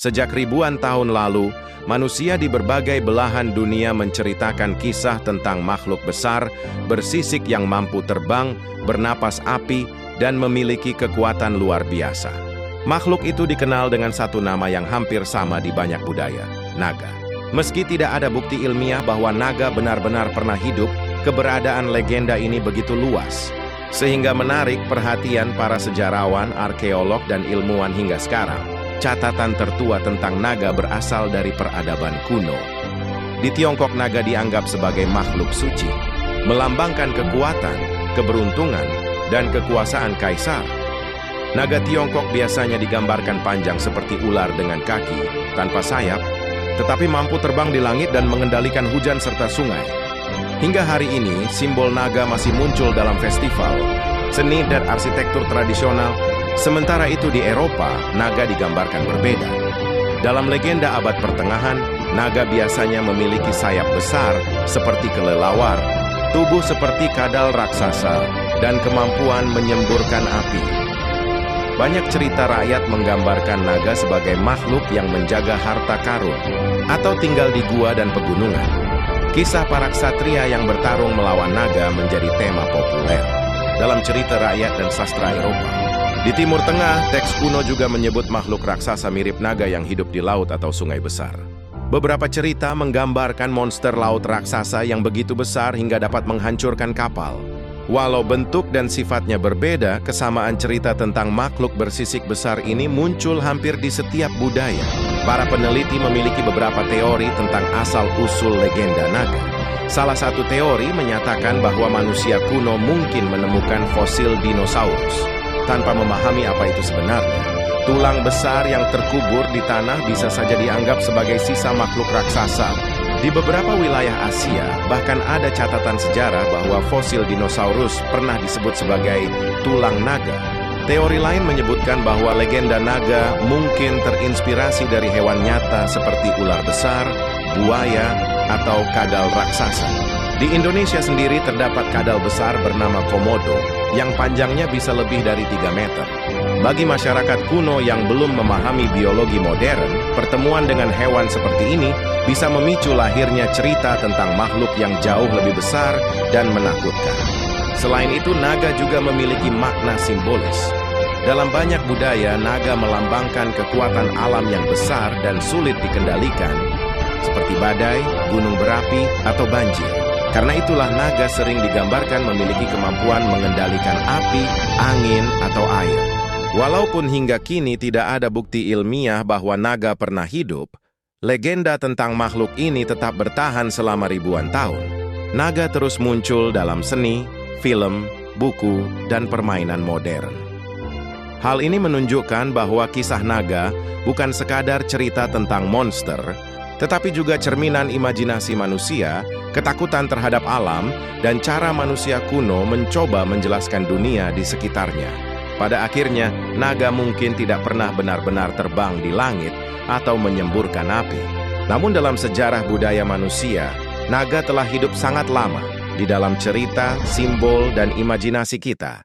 Sejak ribuan tahun lalu, manusia di berbagai belahan dunia menceritakan kisah tentang makhluk besar, bersisik yang mampu terbang, bernapas api, dan memiliki kekuatan luar biasa. Makhluk itu dikenal dengan satu nama yang hampir sama di banyak budaya, naga. Meski tidak ada bukti ilmiah bahwa naga benar-benar pernah hidup, keberadaan legenda ini begitu luas, sehingga menarik perhatian para sejarawan, arkeolog, dan ilmuwan hingga sekarang. Catatan tertua tentang naga berasal dari peradaban kuno. Di Tiongkok, naga dianggap sebagai makhluk suci, melambangkan kekuatan, keberuntungan, dan kekuasaan kaisar. Naga Tiongkok biasanya digambarkan panjang seperti ular dengan kaki, tanpa sayap, tetapi mampu terbang di langit dan mengendalikan hujan serta sungai. Hingga hari ini, simbol naga masih muncul dalam festival, seni dan arsitektur tradisional. Sementara itu di Eropa, naga digambarkan berbeda. Dalam legenda abad pertengahan, naga biasanya memiliki sayap besar seperti kelelawar, tubuh seperti kadal raksasa, dan kemampuan menyemburkan api. Banyak cerita rakyat menggambarkan naga sebagai makhluk yang menjaga harta karun atau tinggal di gua dan pegunungan. Kisah para ksatria yang bertarung melawan naga menjadi tema populer dalam cerita rakyat dan sastra Eropa. Di Timur Tengah, teks kuno juga menyebut makhluk raksasa mirip naga yang hidup di laut atau sungai besar. Beberapa cerita menggambarkan monster laut raksasa yang begitu besar hingga dapat menghancurkan kapal. Walau bentuk dan sifatnya berbeda, kesamaan cerita tentang makhluk bersisik besar ini muncul hampir di setiap budaya. Para peneliti memiliki beberapa teori tentang asal-usul legenda naga. Salah satu teori menyatakan bahwa manusia kuno mungkin menemukan fosil dinosaurus. Tanpa memahami apa itu sebenarnya, tulang besar yang terkubur di tanah bisa saja dianggap sebagai sisa makhluk raksasa. Di beberapa wilayah Asia, bahkan ada catatan sejarah bahwa fosil dinosaurus pernah disebut sebagai tulang naga. Teori lain menyebutkan bahwa legenda naga mungkin terinspirasi dari hewan nyata seperti ular besar, buaya, atau kadal raksasa. Di Indonesia sendiri terdapat kadal besar bernama Komodo yang panjangnya bisa lebih dari 3 meter. Bagi masyarakat kuno yang belum memahami biologi modern, pertemuan dengan hewan seperti ini bisa memicu lahirnya cerita tentang makhluk yang jauh lebih besar dan menakutkan. Selain itu, naga juga memiliki makna simbolis. Dalam banyak budaya, naga melambangkan kekuatan alam yang besar dan sulit dikendalikan, seperti badai, gunung berapi, atau banjir. Karena itulah naga sering digambarkan memiliki kemampuan mengendalikan api, angin, atau air. Walaupun hingga kini tidak ada bukti ilmiah bahwa naga pernah hidup, legenda tentang makhluk ini tetap bertahan selama ribuan tahun. Naga terus muncul dalam seni, film, buku, dan permainan modern. Hal ini menunjukkan bahwa kisah naga bukan sekadar cerita tentang monster, tetapi juga cerminan imajinasi manusia, ketakutan terhadap alam, dan cara manusia kuno mencoba menjelaskan dunia di sekitarnya. Pada akhirnya, naga mungkin tidak pernah benar-benar terbang di langit atau menyemburkan api. Namun dalam sejarah budaya manusia, naga telah hidup sangat lama di dalam cerita, simbol, dan imajinasi kita.